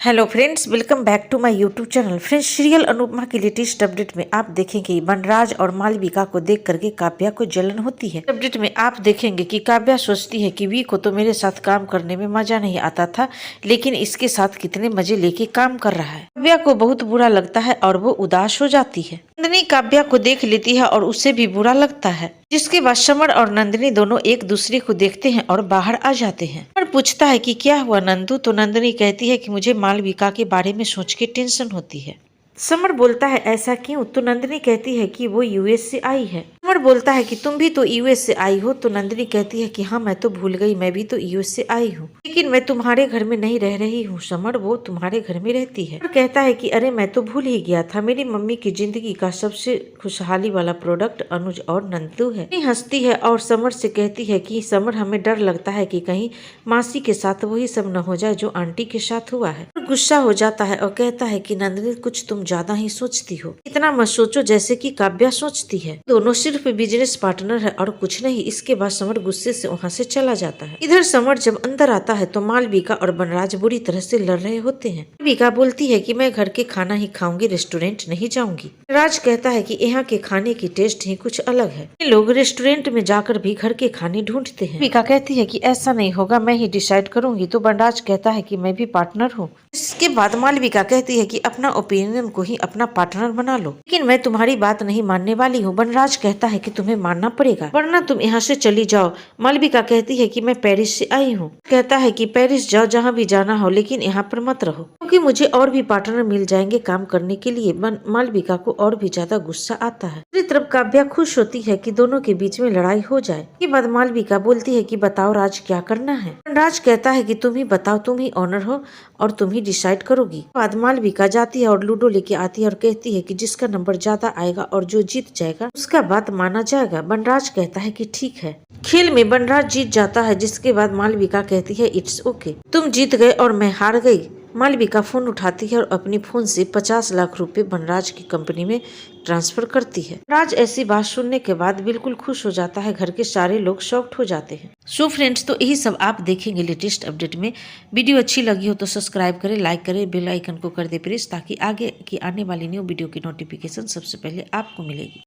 Hello friends, welcome back to my YouTube channel. Friends, serial Anupama की latest update में आप देखेंगे वनराज और मालविका को देख करके काव्या को जलन होती है। अपडेट में आप देखेंगे कि काव्या सोचती है कि वी को तो मेरे साथ काम करने में मजा नहीं आता था, लेकिन इसके साथ कितने मजे लेके काम कर रहा है। काव्या को बहुत बुरा लगता है और वो उदास हो जाती है। नंदिनी काव्या को देख लेती है और उसे भी बुरा लगता है, जिसके बाद समर और नंदिनी दोनों एक दूसरे को देखते हैं और बाहर आ जाते हैं। समर पूछता है कि क्या हुआ नंदू, तो नंदिनी कहती है कि मुझे मालविका के बारे में सोच के टेंशन होती है। समर बोलता है ऐसा क्यों, तो नंदिनी कहती है कि वो यूएस से आई है। समर बोलता है कि तुम भी तो यूएस से आई हो, तो नंदिनी कहती है कि हाँ मैं तो भूल गई, मैं भी तो यूएस से आई हूँ, लेकिन मैं तुम्हारे घर में नहीं रह रही हूँ समर, वो तुम्हारे घर में रहती है। समर कहता है कि अरे मैं तो भूल ही गया था, मेरी मम्मी की जिंदगी का सबसे खुशहाली वाला प्रोडक्ट अनुज और नंदू है। हंसती है और समर से कहती है कि समर हमें डर लगता है कि कहीं मासी के साथ वही सब न हो जाए जो आंटी के साथ हुआ है। गुस्सा हो जाता है और कहता है कि नंदिनी कुछ तुम ज्यादा ही सोचती हो, इतना मत सोचो जैसे कि काव्या सोचती है, दोनों सिर्फ बिजनेस पार्टनर है और कुछ नहीं। इसके बाद समर गुस्से से वहाँ से चला जाता है। इधर समर जब अंदर आता है तो मालविका और बनराज बुरी तरह से लड़ रहे होते हैं। मालविका बोलती है कि मैं घर के खाना ही खाऊंगी, रेस्टोरेंट नहीं जाऊंगी। राज कहता है कि यहाँ के खाने की टेस्ट ही कुछ अलग है, ये लोग रेस्टोरेंट में जाकर भी घर के खाने ढूंढते हैं। मालविका कहती है कि ऐसा नहीं होगा, मैं ही डिसाइड करूंगी, तो बनराज कहता है कि मैं भी पार्टनर हूँ। इसके बाद मालविका कहती है कि अपना ओपिनियन को ही अपना पार्टनर बना लो, लेकिन मैं तुम्हारी बात नहीं मानने वाली हूँ। बनराज कहता है कि तुम्हें मानना पड़ेगा वरना तुम यहाँ से चली जाओ। मालविका कहती है कि मैं पेरिस से आई हूँ। कहता है कि पेरिस जाओ, जहाँ भी जाना हो, लेकिन यहाँ पर मत रहो, क्योंकि मुझे और भी पार्टनर मिल जाएंगे काम करने के लिए। मालविका को और भी ज्यादा गुस्सा आता है। दूसरी तरफ काव्या खुश होती है कि दोनों के बीच में लड़ाई हो जाए। इसके बाद मालविका बोलती है कि बताओ राज क्या करना है। राज कहता है कि तुम ही बताओ, तुम ही ऑनर हो और तुम ही डिसाइड करोगी। बाद मालविका जाती है और लूडो लेके आती है और कहती है कि जिसका नंबर ज्यादा आएगा और जो जीत जाएगा उसका बात माना जाएगा। बनराज कहता है कि ठीक है। खेल में बनराज जीत जाता है, जिसके बाद मालविका कहती है इट्स ओके, तुम जीत गए और मैं हार गई। मालविका फोन उठाती है और अपनी फोन से 50 लाख रुपए बनराज की कंपनी में ट्रांसफर करती है। राज ऐसी बात सुनने के बाद बिल्कुल खुश हो जाता है, घर के सारे लोग शॉक्ड हो जाते हैं। सो फ्रेंड्स, तो यही सब आप देखेंगे लेटेस्ट अपडेट में। वीडियो अच्छी लगी हो तो सब्सक्राइब करें, लाइक करें, बेल आइकन को कर दे प्रेस, ताकि आगे की आने वाली न्यू वीडियो की नोटिफिकेशन सबसे पहले आपको मिलेगी।